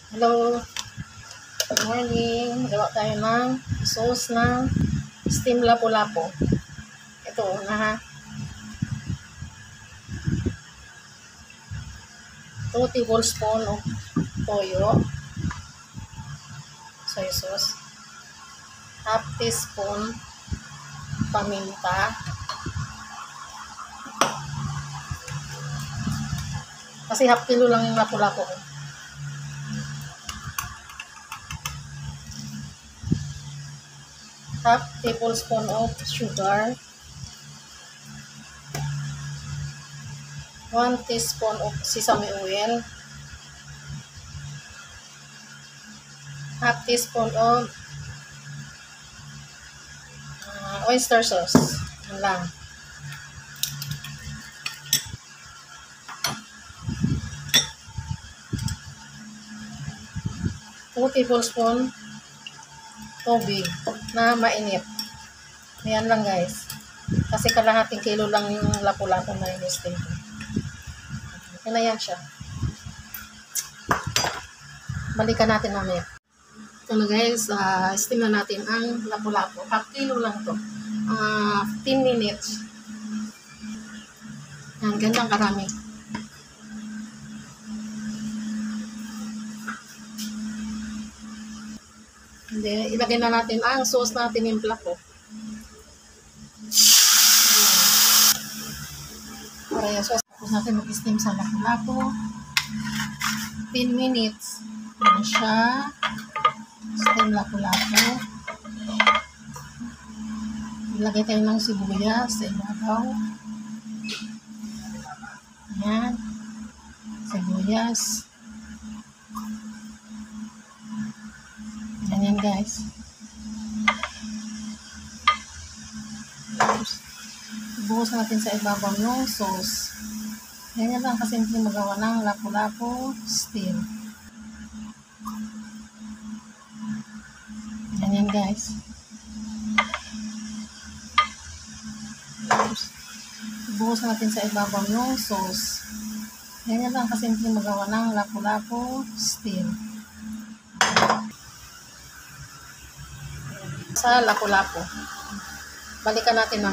Hello, good morning. Gawa tayo ng sauce ng steam lapu-lapu. Ito una ha. 2 tablespoon of toyo, soy sauce, half teaspoon paminta, kasi half kilo lang yung lapu-lapu ko. Half tablespoon of sugar, 1 teaspoon of sesame oil, half teaspoon of oyster sauce. Yan lang. Two tablespoon tubig na mainit. Ayan lang guys. Kasi kalahating kilo lang yung lapu-lapu na yung steam ko. Okay na yan siya. Balikan natin mamaya. Ito na guys, steam na natin ang lapu-lapu. Half kilo lang to. 15 minutes. Yan, gandang karami. Hindi, ilagay na natin ang sauce na tinimpla ko. Para yung sauce. Tapos natin mag-steam sa lapu-lapu. 10 minutes. Yan siya. Steam lapu-lapu. Ilagay tayo ng sibuyas sa ibabaw. Ayan. Sibuyas. Ganyan guys. Ibuhos natin sa ibabaw yung sauce. Ganyan lang kasimple magawa ng lapu-lapu steam. Ganyan guys. Ibuhos natin sa ibabaw yung sauce. Ganyan lang kasimple magawa ng lapu-lapu steam. Sa lapu-lapu. Balikan natin